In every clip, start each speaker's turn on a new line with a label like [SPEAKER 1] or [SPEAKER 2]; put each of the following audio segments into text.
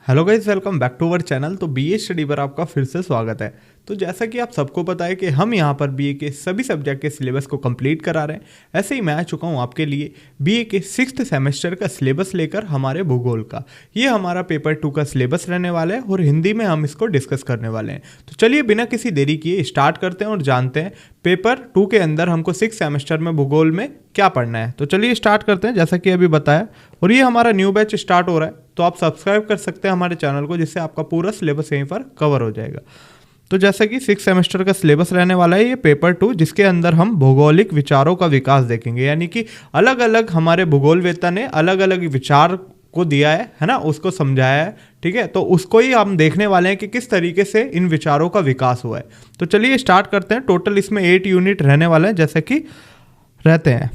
[SPEAKER 1] Hello guys, welcome back to our channel. तो BA study पर आपका फिर से स्वागत है। तो जैसा कि आप सबको पता है कि हम यहाँ पर बीए के सभी सब्जेक्ट के सिलेबस को कंप्लीट करा रहे हैं, ऐसे ही मैं आ चुका हूँ आपके लिए बीए के 6th सेमेस्टर का सिलेबस लेकर हमारे भूगोल का। ये हमारा पेपर 2 का सिलेबस रहने वाला है और हिंदी में हम इसको डिस्कस करने वाले हैं। तो चलिए बिना किसी देरी किए स्टार्ट करते हैं और जानते हैं पेपर 2 के अंदर हमको 6th सेमेस्टर में भूगोल में क्या पढ़ना है। तो चलिए स्टार्ट करते हैं जैसा कि अभी बताया। और ये हमारा न्यू बैच स्टार्ट हो रहा है, तो आप सब्सक्राइब कर सकते हैं हमारे चैनल को, जिससे आपका पूरा सिलेबस यहीं पर कवर हो जाएगा। तो जैसे कि 6 सेमेस्टर का सिलेबस रहने वाला है ये पेपर 2, जिसके अंदर हम भौगोलिक विचारों का विकास देखेंगे। यानी कि अलग अलग हमारे भूगोलवेत्ता ने अलग अलग विचार को दिया है ना, उसको समझाया है। ठीक है, तो उसको ही हम देखने वाले हैं कि किस तरीके से इन विचारों का विकास हुआ है। तो चलिए स्टार्ट करते हैं। टोटल इसमें 8 यूनिट रहने वाले हैं जैसे कि रहते हैं।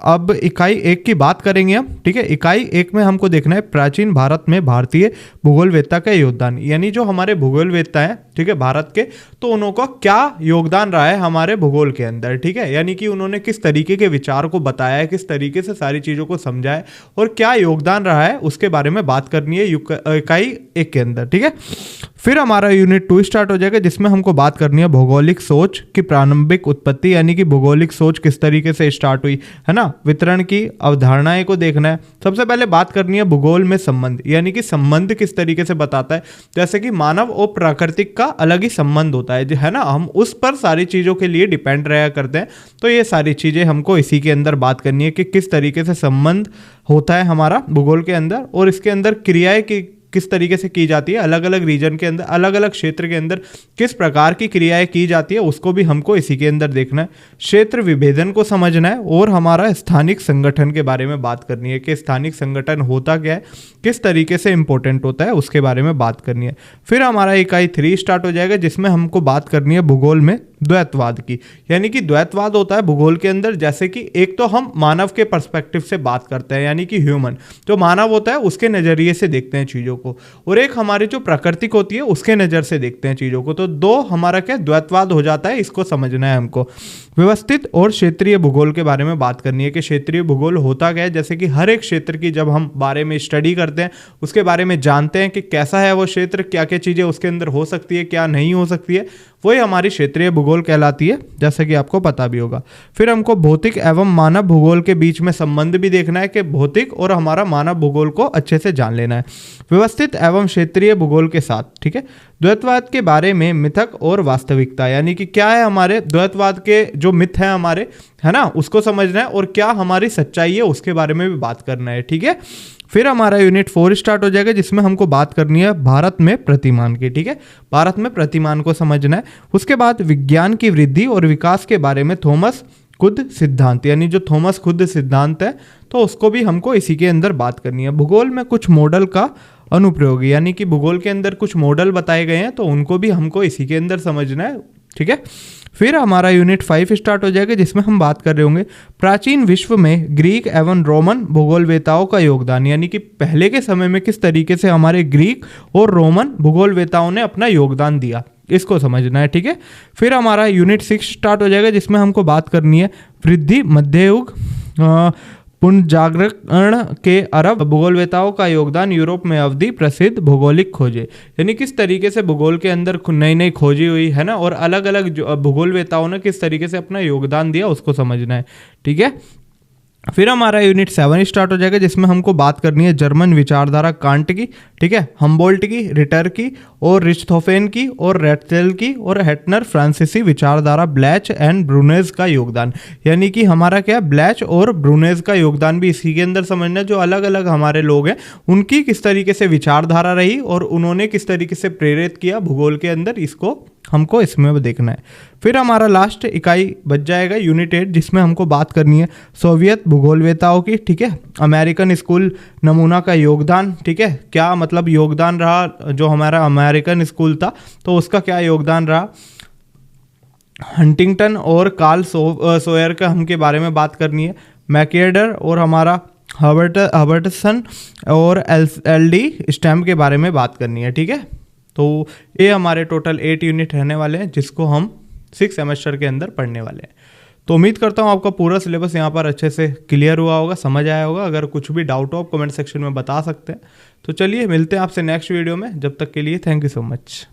[SPEAKER 1] अब इकाई 1 की बात करेंगे हम। ठीक है, इकाई 1 में हमको देखना है प्राचीन भारत में भारतीय भूगोलवेत्ता का योगदान। यानी जो हमारे भूगोलवेत्ता हैं, ठीक है, भारत के, तो उनका क्या योगदान रहा है हमारे भूगोल के अंदर। ठीक है, यानी कि उन्होंने किस तरीके के विचार को बताया है, किस तरीके से सारी चीज़ों को समझा है और क्या योगदान रहा है, उसके बारे में बात करनी है इकाई 1 के अंदर। ठीक है, फिर हमारा यूनिट 2 स्टार्ट हो जाएगा, जिसमें हमको बात करनी है भौगोलिक सोच की प्रारंभिक उत्पत्ति। यानी कि भौगोलिक सोच किस तरीके से स्टार्ट हुई है ना, वितरण की अवधारणाएं को देखना है। सबसे पहले बात करनी है भूगोल में संबंध, यानी कि संबंध किस तरीके से बताता है। जैसे कि मानव और प्राकृतिक का अलग ही संबंध होता है ना, हम उस पर सारी चीज़ों के लिए डिपेंड रहा करते हैं। तो ये सारी चीज़ें हमको इसी के अंदर बात करनी है कि किस तरीके से संबंध होता है हमारा भूगोल के अंदर, और इसके अंदर क्रियाएं की किस तरीके से की जाती है, अलग अलग रीजन के अंदर, अलग अलग क्षेत्र के अंदर किस प्रकार की क्रियाएं की जाती है, उसको भी हमको इसी के अंदर देखना है। क्षेत्र विभेदन को समझना है और हमारा स्थानिक संगठन के बारे में बात करनी है कि स्थानिक संगठन होता क्या है, किस तरीके से इंपॉर्टेंट होता है, उसके बारे में बात करनी है। फिर हमारा इकाई 3 स्टार्ट हो जाएगा, जिसमें हमको बात करनी है भूगोल में द्वैतवाद की। यानी कि द्वैतवाद होता है भूगोल के अंदर, जैसे कि एक तो हम मानव के पर्सपेक्टिव से बात करते हैं, यानी कि ह्यूमन जो मानव होता है उसके नज़रिए से देखते हैं चीज़ों को, और एक हमारी जो प्राकृतिक होती है उसके नज़र से देखते हैं चीज़ों को। तो दो हमारा क्या द्वैतवाद हो जाता है, इसको समझना है हमको। व्यवस्थित और क्षेत्रीय भूगोल के बारे में बात करनी है कि क्षेत्रीय भूगोल होता क्या है। जैसे कि हर एक क्षेत्र की जब हम बारे में स्टडी करते हैं, उसके बारे में जानते हैं कि कैसा है वो क्षेत्र, क्या क्या चीज़ें उसके अंदर हो सकती है, क्या नहीं हो सकती है, वही हमारी क्षेत्रीय भूगोल कहलाती है, जैसे कि आपको पता भी होगा। फिर हमको भौतिक एवं मानव भूगोल के बीच में संबंध भी देखना है कि भौतिक और हमारा मानव भूगोल को अच्छे से जान लेना है व्यवस्थित एवं क्षेत्रीय भूगोल के साथ। ठीक है, द्वैतवाद के बारे में मिथक और वास्तविकता, यानी कि क्या है हमारे द्वैतवाद के जो मिथ है हमारे, है ना, उसको समझना है, और क्या हमारी सच्चाई है उसके बारे में भी बात करना है। ठीक है, फिर हमारा यूनिट 4 स्टार्ट हो जाएगा, जिसमें हमको बात करनी है भारत में प्रतिमान की। ठीक है, भारत में प्रतिमान को समझना है। उसके बाद विज्ञान की वृद्धि और विकास के बारे में थॉमस खुद सिद्धांत, यानी जो थॉमस खुद सिद्धांत है, तो उसको भी हमको इसी के अंदर बात करनी है। भूगोल में कुछ मॉडल का अनुप्रयोग, यानी कि भूगोल के अंदर कुछ मॉडल बताए गए हैं, तो उनको भी हमको इसी के अंदर समझना है। ठीक है, फिर हमारा यूनिट 5 स्टार्ट हो जाएगा, जिसमें हम बात कर रहे होंगे प्राचीन विश्व में ग्रीक एवं रोमन भूगोलवेताओं का योगदान। यानी कि पहले के समय में किस तरीके से हमारे ग्रीक और रोमन भूगोलवेताओं ने अपना योगदान दिया, इसको समझना है। ठीक है, फिर हमारा यूनिट 6 स्टार्ट हो जाएगा, जिसमें हमको बात करनी है वृद्धि मध्ययुग पुनर्जागरण के अरब भूगोलवेताओं का योगदान यूरोप में अवधि प्रसिद्ध भौगोलिक खोजें। यानी किस तरीके से भूगोल के अंदर नई नई खोजी हुई है ना, और अलग अलग भूगोलवेताओं ने किस तरीके से अपना योगदान दिया, उसको समझना है। ठीक है, फिर हमारा यूनिट 7 स्टार्ट हो जाएगा, जिसमें हमको बात करनी है जर्मन विचारधारा कांट की। ठीक है, हम्बोल्ट की, रिटर की और रिच्टहोफेन की और रेटजेल की और हेटनर फ्रांसीसी विचारधारा ब्लैच एंड ब्रूनेज का योगदान। यानी कि हमारा क्या ब्लैच और ब्रूनेज का योगदान भी इसी के अंदर समझना है। जो अलग अलग हमारे लोग हैं उनकी किस तरीके से विचारधारा रही और उन्होंने किस तरीके से प्रेरित किया भूगोल के अंदर, इसको हमको इसमें देखना है। फिर हमारा लास्ट इकाई बच जाएगा यूनिट 8, जिसमें हमको बात करनी है सोवियत भूगोलवेताओं की। ठीक है, अमेरिकन स्कूल नमूना का योगदान। ठीक है, क्या मतलब योगदान रहा, जो हमारा अमेरिकन स्कूल था तो उसका क्या योगदान रहा। हंटिंगटन और कार्ल सोयर का हमके बारे में बात करनी है। मैकेडर और हमारा हबर्टसन और एलडी स्टैम्प के बारे में बात करनी है। ठीक है, तो ये हमारे टोटल 8 यूनिट रहने वाले हैं, जिसको हम 6 सेमेस्टर के अंदर पढ़ने वाले हैं। तो उम्मीद करता हूँ आपका पूरा सिलेबस यहाँ पर अच्छे से क्लियर हुआ होगा, समझ आया होगा। अगर कुछ भी डाउट हो आप कमेंट सेक्शन में बता सकते हैं। तो चलिए मिलते हैं आपसे नेक्स्ट वीडियो में, जब तक के लिए थैंक यू सो मच।